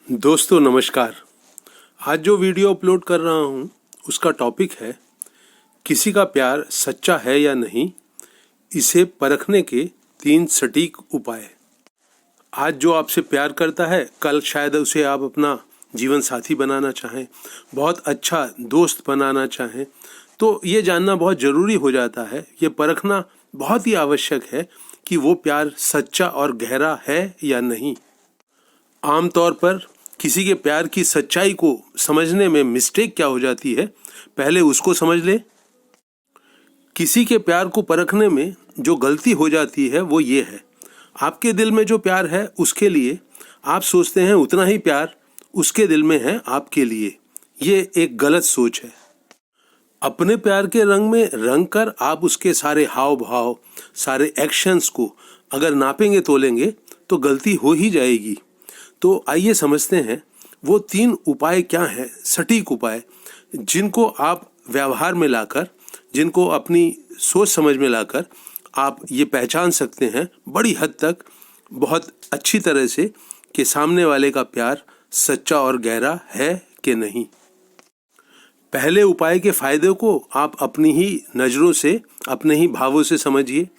दोस्तों नमस्कार। आज जो वीडियो अपलोड कर रहा हूँ उसका टॉपिक है किसी का प्यार सच्चा है या नहीं, इसे परखने के 3 सटीक उपाय। आज जो आपसे प्यार करता है कल शायद उसे आप अपना जीवन साथी बनाना चाहें, बहुत अच्छा दोस्त बनाना चाहें, तो ये जानना बहुत ज़रूरी हो जाता है, ये परखना बहुत ही आवश्यक है कि वो प्यार सच्चा और गहरा है या नहीं। आमतौर पर किसी के प्यार की सच्चाई को समझने में मिस्टेक क्या हो जाती है, पहले उसको समझ ले। किसी के प्यार को परखने में जो गलती हो जाती है वो ये है, आपके दिल में जो प्यार है उसके लिए आप सोचते हैं उतना ही प्यार उसके दिल में है आपके लिए। ये एक गलत सोच है। अपने प्यार के रंग में रंग कर आप उसके सारे हाव भाव, सारे एक्शंस को अगर नापेंगे तोलेंगे तो गलती हो ही जाएगी। तो आइए समझते हैं वो 3 उपाय क्या हैं, सटीक उपाय, जिनको आप व्यवहार में लाकर, जिनको अपनी सोच समझ में लाकर आप ये पहचान सकते हैं बड़ी हद तक, बहुत अच्छी तरह से, कि सामने वाले का प्यार सच्चा और गहरा है कि नहीं। पहले उपाय के फायदे को आप अपनी ही नज़रों से, अपने ही भावों से समझिए।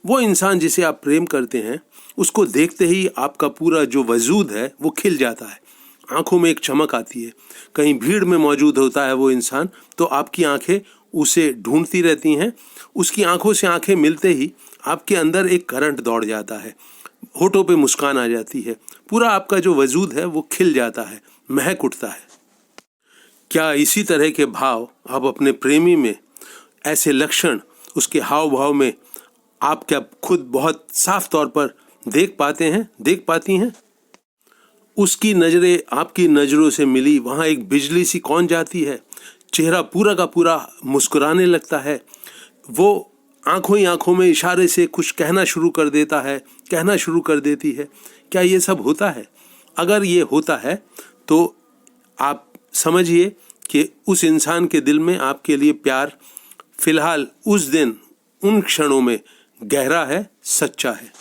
वो इंसान जिसे आप प्रेम करते हैं उसको देखते ही आपका पूरा जो वजूद है वो खिल जाता है, आंखों में एक चमक आती है। कहीं भीड़ में मौजूद होता है वो इंसान तो आपकी आंखें उसे ढूंढती रहती हैं, उसकी आंखों से आंखें मिलते ही आपके अंदर एक करंट दौड़ जाता है, होठों पे मुस्कान आ जाती है, पूरा आपका जो वजूद है वो खिल जाता है, महक उठता है। क्या इसी तरह के भाव आप अपने प्रेमी में, ऐसे लक्षण उसके हाव भाव में आप क्या खुद बहुत साफ तौर पर देख पाते हैं, देख पाती हैं? उसकी नज़रें आपकी नज़रों से मिली, वहाँ एक बिजली सी कौन जाती है, चेहरा पूरा का पूरा मुस्कुराने लगता है, वो आंखों ही आंखों में इशारे से कुछ कहना शुरू कर देता है, कहना शुरू कर देती है। क्या ये सब होता है? अगर ये होता है तो आप समझिए कि उस इंसान के दिल में आपके लिए प्यार फिलहाल उस दिन, उन क्षणों में गहरा है, सच्चा है।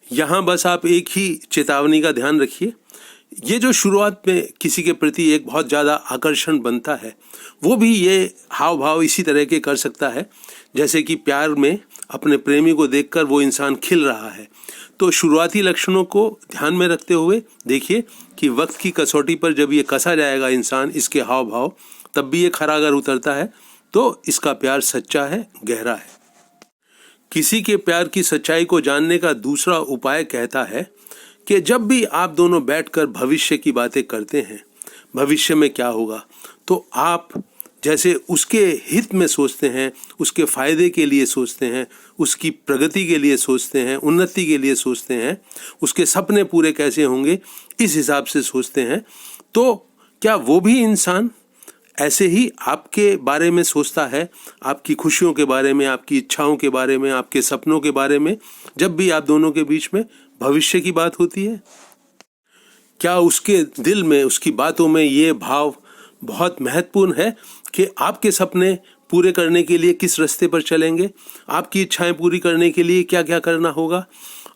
यहाँ बस आप एक ही चेतावनी का ध्यान रखिए, ये जो शुरुआत में किसी के प्रति एक बहुत ज़्यादा आकर्षण बनता है वो भी ये हाव भाव इसी तरह के कर सकता है जैसे कि प्यार में अपने प्रेमी को देखकर वो इंसान खिल रहा है। तो शुरुआती लक्षणों को ध्यान में रखते हुए देखिए कि वक्त की कसौटी पर जब ये कसा जाएगा इंसान, इसके हाव भाव, तब भी ये खरा अगर उतरता है तो इसका प्यार सच्चा है, गहरा है। किसी के प्यार की सच्चाई को जानने का दूसरा उपाय कहता है कि जब भी आप दोनों बैठकर भविष्य की बातें करते हैं, भविष्य में क्या होगा, तो आप जैसे उसके हित में सोचते हैं, उसके फायदे के लिए सोचते हैं, उसकी प्रगति के लिए सोचते हैं, उन्नति के लिए सोचते हैं, उसके सपने पूरे कैसे होंगे इस हिसाब से सोचते हैं, तो क्या वो भी इंसान ऐसे ही आपके बारे में सोचता है, आपकी खुशियों के बारे में, आपकी इच्छाओं के बारे में, आपके सपनों के बारे में, जब भी आप दोनों के बीच में भविष्य की बात होती है? क्या उसके दिल में, उसकी बातों में ये भाव बहुत महत्वपूर्ण है कि आपके सपने पूरे करने के लिए किस रास्ते पर चलेंगे, आपकी इच्छाएं पूरी करने के लिए क्या क्या करना होगा,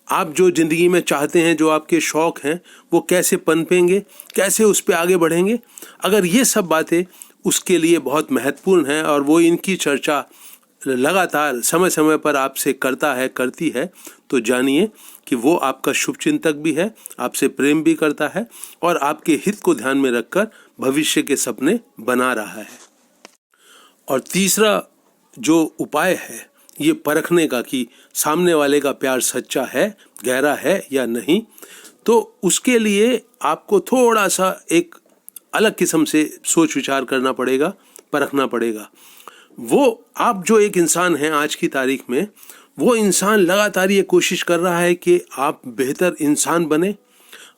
आप जो ज़िंदगी में चाहते हैं, जो आपके शौक़ हैं, वो कैसे पनपेंगे, कैसे उस पर आगे बढ़ेंगे? अगर ये सब बातें उसके लिए बहुत महत्वपूर्ण हैं और वो इनकी चर्चा लगातार समय समय पर आपसे करता है, करती है, तो जानिए कि वो आपका शुभचिंतक भी है, आपसे प्रेम भी करता है और आपके हित को ध्यान में रखकर भविष्य के सपने बना रहा है। और तीसरा जो उपाय है ये परखने का कि सामने वाले का प्यार सच्चा है, गहरा है या नहीं, तो उसके लिए आपको थोड़ा सा एक अलग किस्म से सोच विचार करना पड़ेगा, परखना पड़ेगा। वो आप जो एक इंसान हैं आज की तारीख में, वो इंसान लगातार ये कोशिश कर रहा है कि आप बेहतर इंसान बने,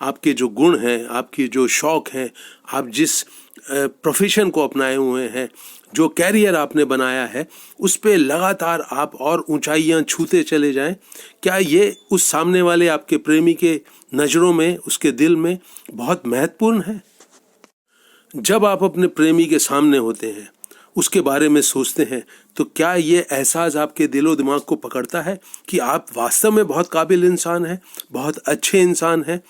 आपके जो गुण हैं, आपकी जो शौक़ हैं, आप जिस प्रोफेशन को अपनाए हुए हैं, जो कैरियर आपने बनाया है, उस पे लगातार आप और ऊंचाइयां छूते चले जाएं। क्या ये उस सामने वाले आपके प्रेमी के नज़रों में, उसके दिल में बहुत महत्वपूर्ण है? जब आप अपने प्रेमी के सामने होते हैं, उसके बारे में सोचते हैं, तो क्या ये एहसास आपके दिलो दिमाग को पकड़ता है कि आप वास्तव में बहुत काबिल इंसान हैं, बहुत अच्छे इंसान हैं?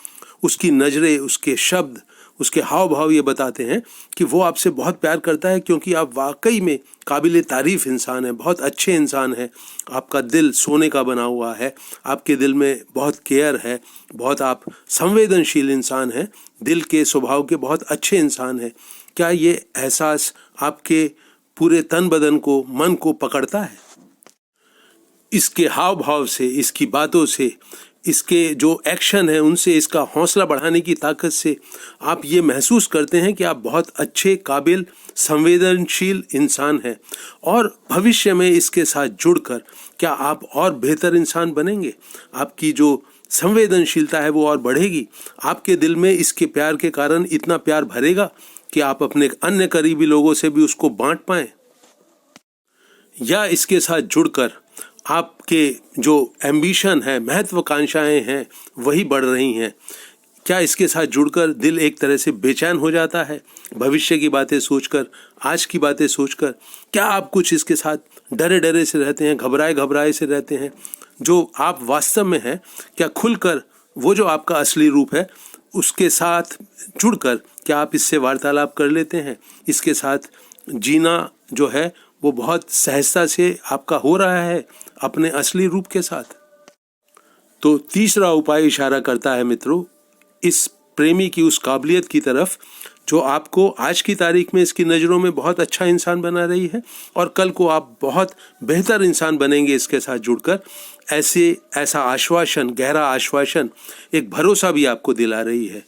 उसकी नज़रें, उसके शब्द, उसके हाव भाव ये बताते हैं कि वो आपसे बहुत प्यार करता है, क्योंकि आप वाकई में काबिल तारीफ़ इंसान हैं, बहुत अच्छे इंसान हैं। आपका दिल सोने का बना हुआ है, आपके दिल में बहुत केयर है, बहुत आप संवेदनशील इंसान हैं, दिल के स्वभाव के बहुत अच्छे इंसान हैं। क्या ये एहसास आपके पूरे तन बदन को, मन को पकड़ता है? इसके हाव भाव से, इसकी बातों से, इसके जो एक्शन है उनसे, इसका हौसला बढ़ाने की ताकत से आप ये महसूस करते हैं कि आप बहुत अच्छे, काबिल, संवेदनशील इंसान हैं। और भविष्य में इसके साथ जुड़कर क्या आप और बेहतर इंसान बनेंगे? आपकी जो संवेदनशीलता है वो और बढ़ेगी। आपके दिल में इसके प्यार के कारण इतना प्यार भरेगा कि आप अपने अन्य करीबी लोगों से भी उसको बांट पाएं। या इसके साथ जुड़कर आपके जो एम्बिशन है, महत्वाकांक्षाएं हैं, वही बढ़ रही हैं। क्या इसके साथ जुड़कर दिल एक तरह से बेचैन हो जाता है भविष्य की बातें सोचकर, आज की बातें सोचकर? क्या आप कुछ इसके साथ डरे डरे से रहते हैं, घबराए घबराए से रहते हैं? जो आप वास्तव में हैं, क्या खुलकर वो जो आपका असली रूप है उसके साथ जुड़कर क्या आप इससे वार्तालाप कर लेते हैं? इसके साथ जीना जो है वो बहुत सहजता से आपका हो रहा है अपने असली रूप के साथ? तो तीसरा उपाय इशारा करता है मित्रों इस प्रेमी की उस काबिलियत की तरफ जो आपको आज की तारीख में इसकी नज़रों में बहुत अच्छा इंसान बना रही है, और कल को आप बहुत बेहतर इंसान बनेंगे इसके साथ जुड़कर। ऐसा आश्वासन, गहरा आश्वासन, एक भरोसा भी आपको दिला रही है।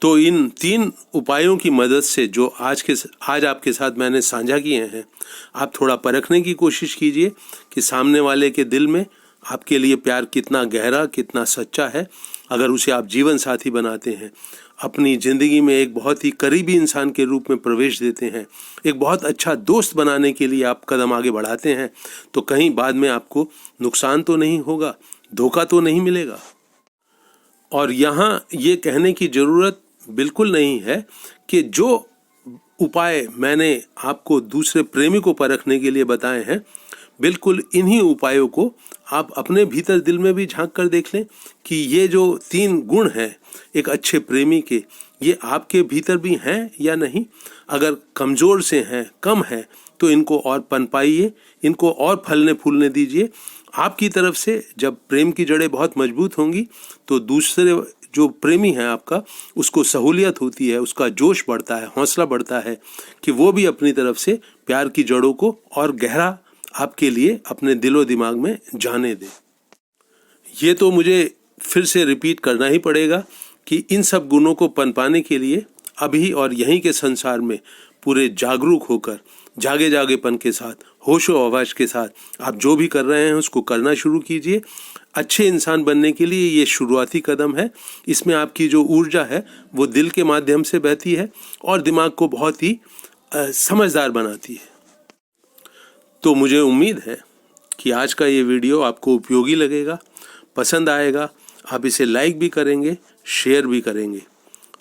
तो इन 3 उपायों की मदद से जो आज आपके साथ मैंने साझा किए हैं, आप थोड़ा परखने की कोशिश कीजिए कि सामने वाले के दिल में आपके लिए प्यार कितना गहरा, कितना सच्चा है। अगर उसे आप जीवन साथी बनाते हैं, अपनी ज़िंदगी में एक बहुत ही करीबी इंसान के रूप में प्रवेश देते हैं, एक बहुत अच्छा दोस्त बनाने के लिए आप कदम आगे बढ़ाते हैं, तो कहीं बाद में आपको नुकसान तो नहीं होगा, धोखा तो नहीं मिलेगा। और यहाँ ये कहने की ज़रूरत बिल्कुल नहीं है कि जो उपाय मैंने आपको दूसरे प्रेमी को परखने के लिए बताए हैं, बिल्कुल इन्हीं उपायों को आप अपने भीतर दिल में भी झांक कर देख लें कि ये जो 3 गुण हैं एक अच्छे प्रेमी के, ये आपके भीतर भी हैं या नहीं। अगर कमज़ोर से हैं, कम हैं, तो इनको और पनपाइए, इनको और फलने फूलने दीजिए। आपकी तरफ से जब प्रेम की जड़ें बहुत मजबूत होंगी तो दूसरे जो प्रेमी है आपका, उसको सहूलियत होती है, उसका जोश बढ़ता है, हौसला बढ़ता है कि वो भी अपनी तरफ से प्यार की जड़ों को और गहरा आपके लिए अपने दिलो दिमाग में जाने दे। ये तो मुझे फिर से रिपीट करना ही पड़ेगा कि इन सब गुणों को पनपाने के लिए अभी और यहीं के संसार में पूरे जागरूक होकर, जागे जागेपन के साथ, होशो हवास के साथ आप जो भी कर रहे हैं उसको करना शुरू कीजिए। अच्छे इंसान बनने के लिए ये शुरुआती कदम है। इसमें आपकी जो ऊर्जा है वो दिल के माध्यम से बहती है और दिमाग को बहुत ही समझदार बनाती है। तो मुझे उम्मीद है कि आज का ये वीडियो आपको उपयोगी लगेगा, पसंद आएगा। आप इसे लाइक भी करेंगे, शेयर भी करेंगे।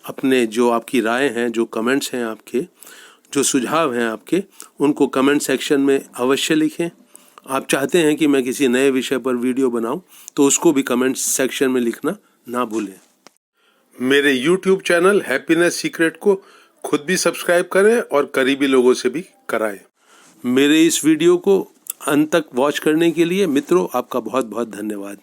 अपने जो आपकी राय हैं, जो कमेंट्स हैं आपके, जो सुझाव हैं आपके, उनको कमेंट सेक्शन में अवश्य लिखें। आप चाहते हैं कि मैं किसी नए विषय पर वीडियो बनाऊं तो उसको भी कमेंट सेक्शन में लिखना ना भूलें। मेरे YouTube चैनल हैप्पीनेस सीक्रेट को खुद भी सब्सक्राइब करें और करीबी लोगों से भी कराएं। मेरे इस वीडियो को अंत तक वॉच करने के लिए मित्रों आपका बहुत बहुत धन्यवाद।